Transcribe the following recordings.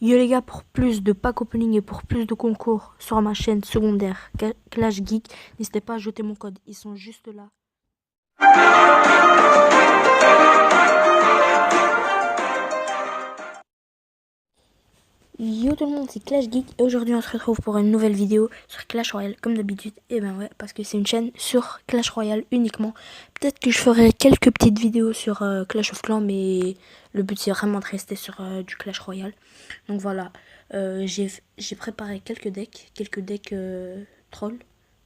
Yo les gars, pour plus de pack opening et pour plus de concours sur ma chaîne secondaire Clash Geek, n'hésitez pas à ajouter mon code, ils sont juste là. Yo tout le monde, c'est Clash Geek et aujourd'hui on se retrouve pour une nouvelle vidéo sur Clash Royale comme d'habitude. Et ben ouais, parce que c'est une chaîne sur Clash Royale uniquement. Peut-être que je ferai quelques petites vidéos sur Clash of Clans, mais le but c'est vraiment de rester sur du Clash Royale. Donc voilà, j'ai préparé quelques decks troll.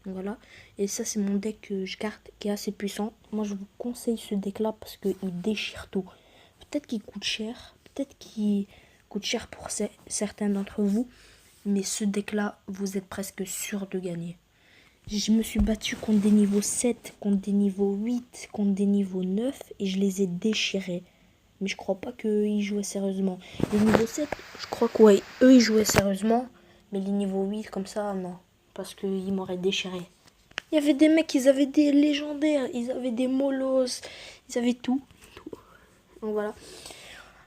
Donc voilà, et ça c'est mon deck que je garde qui est assez puissant. Moi je vous conseille ce deck là parce qu'il déchire tout. Peut-être qu'il coûte cher, peut-être qu'il coûte cher pour certains d'entre vous, mais ce deck là vous êtes presque sûr de gagner. Je me suis battu contre des niveaux 7, contre des niveaux 8, contre des niveaux 9 et je les ai déchirés. Mais je crois pas qu'ils jouaient sérieusement. Les niveaux 7, je crois que ouais, eux ils jouaient sérieusement, mais les niveaux 8 comme ça, non. Parce qu'ils m'auraient déchiré. Il y avait des mecs, ils avaient des légendaires, ils avaient des molos, ils avaient tout. Donc voilà.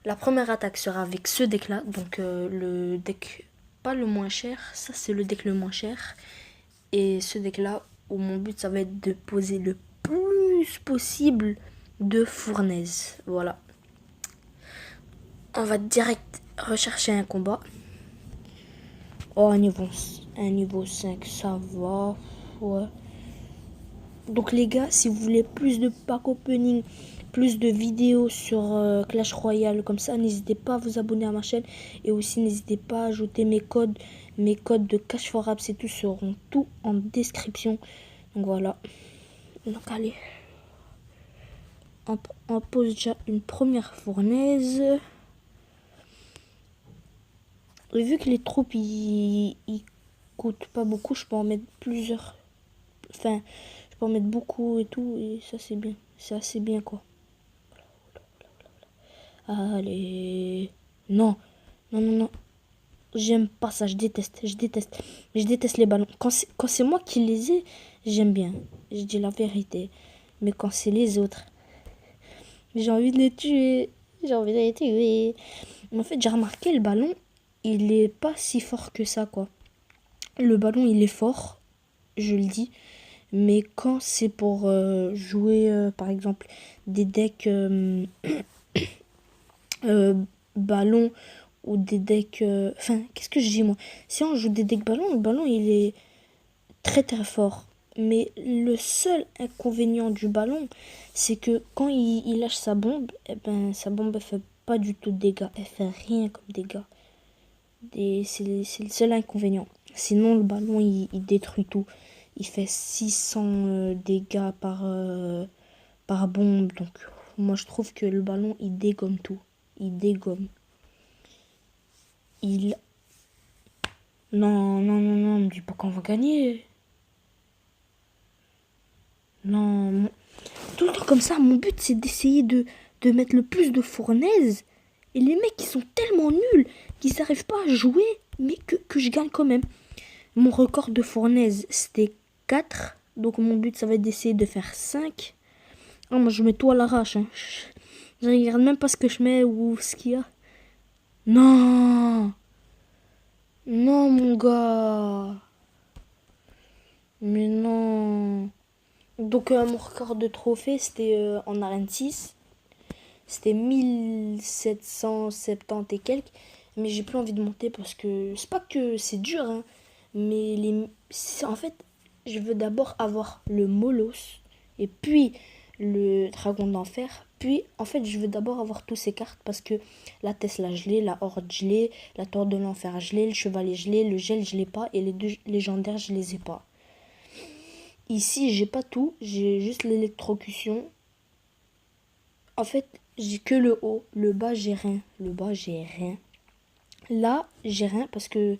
La première attaque sera avec ce deck là, donc le deck pas le moins cher, ça c'est le deck le moins cher. Et ce deck là, où mon but ça va être de poser le plus possible de fournaises. Voilà. On va direct rechercher un combat. Oh, un niveau 5, ça va. Ouais. Donc les gars, si vous voulez plus de pack opening, plus de vidéos sur Clash Royale comme ça, n'hésitez pas à vous abonner à ma chaîne. Et aussi n'hésitez pas à ajouter mes codes de Cash for Apps et tout seront tout en description. Donc voilà. Donc allez. On pose déjà une première fournaise. Et vu que les troupes ils coûtent pas beaucoup, je peux en mettre plusieurs. Enfin, je peux en mettre beaucoup et tout. Et ça c'est bien. C'est assez bien quoi. Allez. Non. Non, non, non. J'aime pas ça. Je déteste. Je déteste. Je déteste les ballons. Quand c'est moi qui les ai, j'aime bien. Je dis la vérité. Mais quand c'est les autres, j'ai envie de les tuer. J'ai envie de les tuer. En fait, j'ai remarqué le ballon, il est pas si fort que ça, quoi. Le ballon, il est fort, je le dis. Mais quand c'est pour jouer, par exemple, des decks euh, ballon ou des decks... Enfin, qu'est-ce que je dis, moi? Si on joue des decks ballon, le ballon, il est très très fort. Mais le seul inconvénient du ballon, c'est que quand il lâche sa bombe, eh ben, sa bombe, elle fait pas du tout de dégâts. Elle fait rien comme dégâts. C'est le seul inconvénient. Sinon, le ballon, il détruit tout. Il fait 600 dégâts par bombe. Donc, moi, je trouve que le ballon, il dégomme tout. Il dégomme. Il... Non, non, non, non, me dis pas qu'on va gagner. Non, tout le temps comme ça, mon but, c'est d'essayer de mettre le plus de fournaises. Et les mecs, ils sont tellement nuls qu'ils n'arrivent pas à jouer, mais que je gagne quand même. Mon record de fournaise, c'était 4. Donc mon but, ça va être d'essayer de faire 5. Ah, moi, je mets tout à l'arrache. Hein. Je regarde même pas ce que je mets ou ce qu'il y a. Non. Non, mon gars. Mais non. Donc mon record de trophée, c'était en arène 6. C'était 1770 et quelques. Mais j'ai plus envie de monter parce que c'est pas que c'est dur, hein, mais en fait, je veux d'abord avoir le Molos et puis le Dragon d'Enfer. Puis, en fait, je veux d'abord avoir toutes ces cartes parce que la Tesla, je l'ai, la Horde, je l'ai, la Tour de l'Enfer, je l'ai, le Chevalier, je l'ai, le Gel, je l'ai pas et les deux légendaires, je les ai pas. Ici, j'ai pas tout, j'ai juste l'électrocution. En fait, j'ai que le haut, le bas, j'ai rien. Le bas, j'ai rien. Là, j'ai rien parce que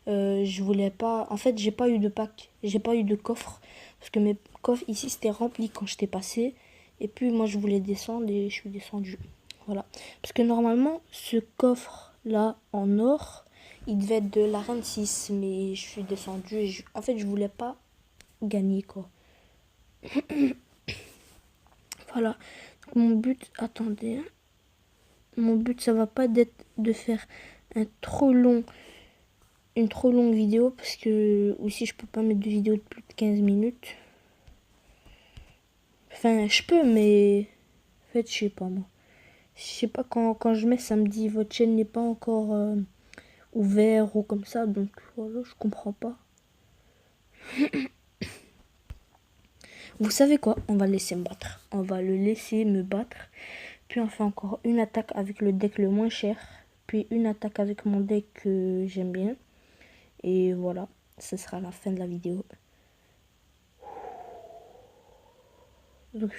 je voulais pas. En fait, j'ai pas eu de pack, j'ai pas eu de coffre parce que mes coffres ici c'était rempli quand j'étais passé. Et puis moi, je voulais descendre et je suis descendu. Voilà. Parce que normalement, ce coffre là en or, il devait être de l'arène 6, mais je suis descendu. Et en fait, je voulais pas gagner quoi. Voilà. Donc, mon but, attendez, hein. Mon but, ça va pas d'être de faire un trop long, une trop longue vidéo parce que aussi je peux pas mettre de vidéo de plus de 15 minutes. Enfin, je peux, mais en fait, je sais pas moi. Je sais pas quand je mets, ça me dit votre chaîne n'est pas encore ouverte ou comme ça, donc voilà, je comprends pas. Vous savez quoi? On va le laisser me battre. On va le laisser me battre. Puis on fait encore une attaque avec le deck le moins cher. Puis une attaque avec mon deck que j'aime bien. Et voilà, ce sera la fin de la vidéo. Donc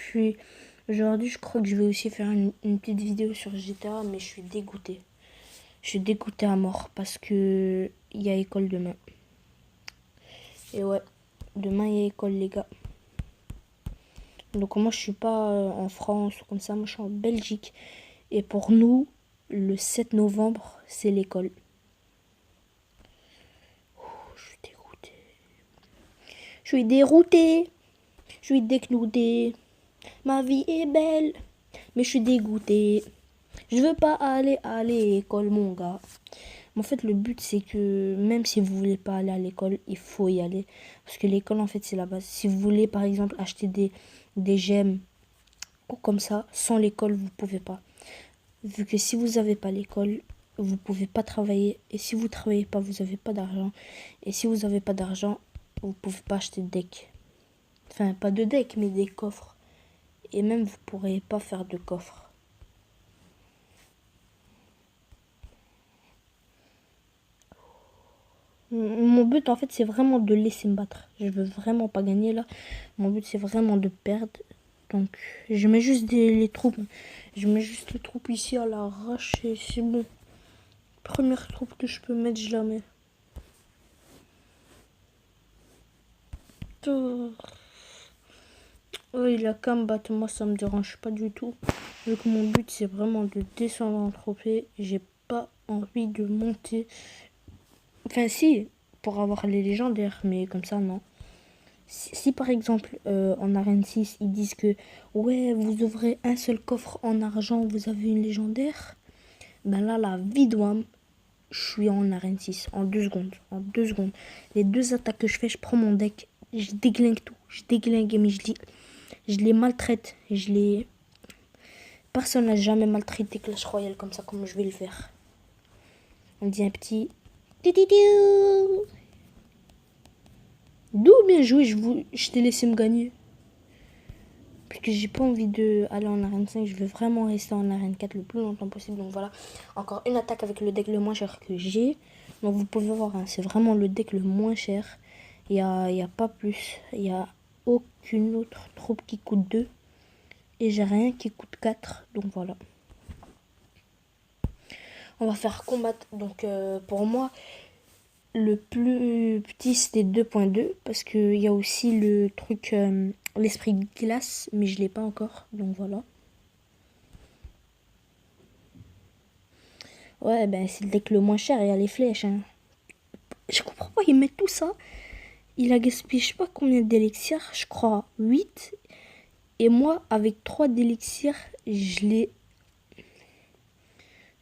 aujourd'hui, je crois que je vais aussi faire une petite vidéo sur GTA, mais je suis dégoûtée. Je suis dégoûtée à mort parce que il y a école demain. Et ouais, demain il y a école les gars. Donc moi je suis pas en France ou comme ça, moi je suis en Belgique. Et pour nous, le 7 novembre, c'est l'école. Je suis dégoûtée. Je suis déroutée. Je suis décnoutée. Ma vie est belle, mais je suis dégoûtée. Je veux pas aller à l'école, mon gars. En fait, le but, c'est que même si vous voulez pas aller à l'école, il faut y aller. Parce que l'école, en fait, c'est la base. Si vous voulez, par exemple, acheter des gemmes ou comme ça, sans l'école, vous pouvez pas. Vu que si vous avez pas l'école, vous pouvez pas travailler. Et si vous travaillez pas, vous avez pas d'argent. Et si vous avez pas d'argent, vous pouvez pas acheter de deck. Enfin, pas de deck, mais des coffres. Et même, vous pourrez pas faire de coffres. Mon but en fait c'est vraiment de laisser me battre. Je veux vraiment pas gagner là. Mon but c'est vraiment de perdre. Donc je mets juste les troupes. Je mets juste les troupes ici à l'arrache et c'est bon. Première troupe que je peux mettre, je la mets. Oh, il a qu'à me battre, moi ça me dérange pas du tout. Vu que mon but c'est vraiment de descendre en trophée. J'ai pas envie de monter. Enfin si, pour avoir les légendaires, mais comme ça non. Si par exemple en arène 6 ils disent que ouais vous ouvrez un seul coffre en argent, vous avez une légendaire, ben là la vie d'Ouam, je suis en arène 6 en 2 secondes. En 2 secondes. Les deux attaques que je fais, je prends mon deck, je déglingue tout. Je déglingue mais je les maltraite. Je les. Personne n'a jamais maltraité Clash Royale comme ça comme je vais le faire. On dit un petit. D'où bien joué, je t'ai laissé me gagner. Parce que j'ai pas envie d'aller en arène 5, je veux vraiment rester en arène 4 le plus longtemps possible. Donc voilà, encore une attaque avec le deck le moins cher que j'ai. Donc vous pouvez voir, hein, c'est vraiment le deck le moins cher. Y a pas plus. Il n'y a aucune autre troupe qui coûte 2. Et j'ai rien qui coûte 4. Donc voilà. On va faire combattre. Donc pour moi, le plus petit c'était 2.2. Parce qu'il y a aussi le truc, l'esprit glace. Mais je l'ai pas encore. Donc voilà. Ouais, ben c'est le deck le moins cher, il y a les flèches. Hein. Je comprends pas, il met tout ça. Il a gaspillé, je sais pas combien d'élixirs, je crois 8. Et moi, avec 3 d'élixirs, je l'ai.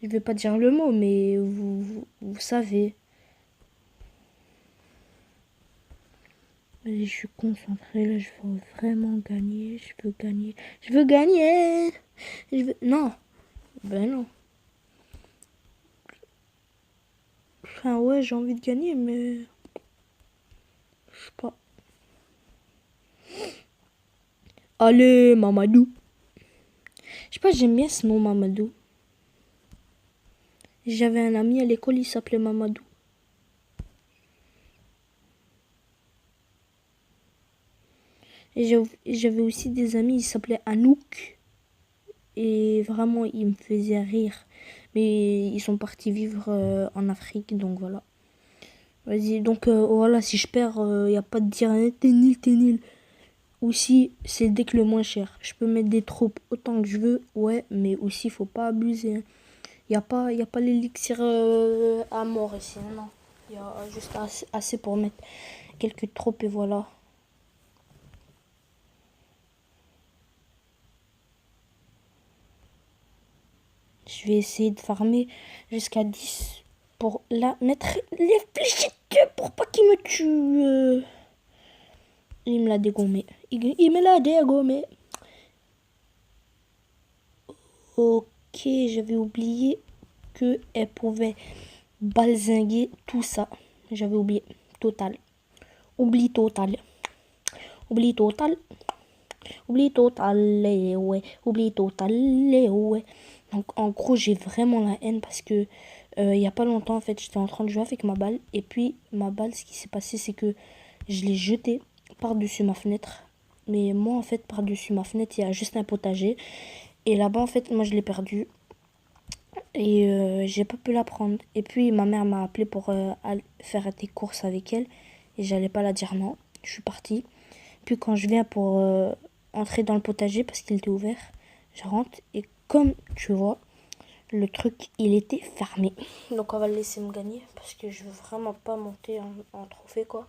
Je vais pas dire le mot, mais vous savez. Allez, je suis concentrée là, je veux vraiment gagner. Je veux gagner. Je veux gagner. Je veux. Non. Ben non. Enfin, ouais, j'ai envie de gagner, mais. Je sais pas. Allez, Mamadou. Je sais pas, j'aime bien ce nom, Mamadou. J'avais un ami à l'école, il s'appelait Mamadou. Et j'avais aussi des amis, ils s'appelaient Anouk. Et vraiment, ils me faisaient rire. Mais ils sont partis vivre en Afrique, donc voilà. Vas-y, donc voilà, si je perds, il n'y a pas de dire t'es nul, t'es nul. Aussi, c'est le deck le moins cher. Je peux mettre des troupes autant que je veux, ouais, mais aussi, faut pas abuser. Hein. Y a pas l'élixir à mort ici, hein, non. Il y a juste assez pour mettre quelques troupes et voilà. Je vais essayer de farmer jusqu'à 10. pour la mettre les fléchettes pour pas qu'il me tue. Il me l'a dégommé. Il me l'a dégommé. Ok, j'avais oublié qu'elle pouvait balzinguer tout ça. J'avais oublié. Total. Oubli total. Oubli total. Oubli total. Ouais. Oubli total. Ouais. Donc en gros, j'ai vraiment la haine parce que il y a pas longtemps, en fait, j'étais en train de jouer avec ma balle. Et puis, ma balle, ce qui s'est passé, c'est que je l'ai jetée par-dessus ma fenêtre. Mais moi, en fait, par-dessus ma fenêtre, il y a juste un potager. Et là-bas, en fait, moi, je l'ai perdue. Et j'ai pas pu la prendre. Et puis, ma mère m'a appelé pour faire des courses avec elle. Et j'allais pas la dire non. Je suis partie. Puis, quand je viens pour entrer dans le potager, parce qu'il était ouvert, je rentre. Et comme tu vois, le truc, il était fermé. Donc on va le laisser me gagner parce que je veux vraiment pas monter en trophée quoi.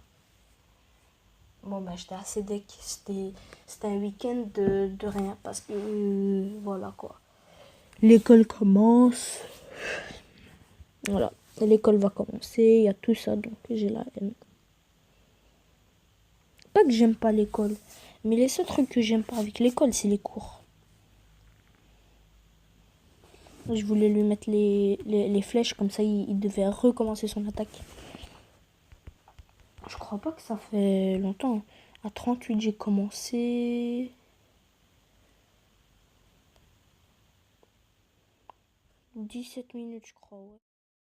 Bon bah j'étais assez deck. C'était un week-end de rien parce que voilà quoi. L'école commence. Voilà. L'école va commencer. Il y a tout ça donc j'ai la haine. Pas que j'aime pas l'école. Mais les seuls trucs que j'aime pas avec l'école c'est les cours. Je voulais lui mettre les flèches comme ça il devait recommencer son attaque. Je crois pas que ça fait longtemps. À 38, j'ai commencé. 17 minutes, je crois, ouais.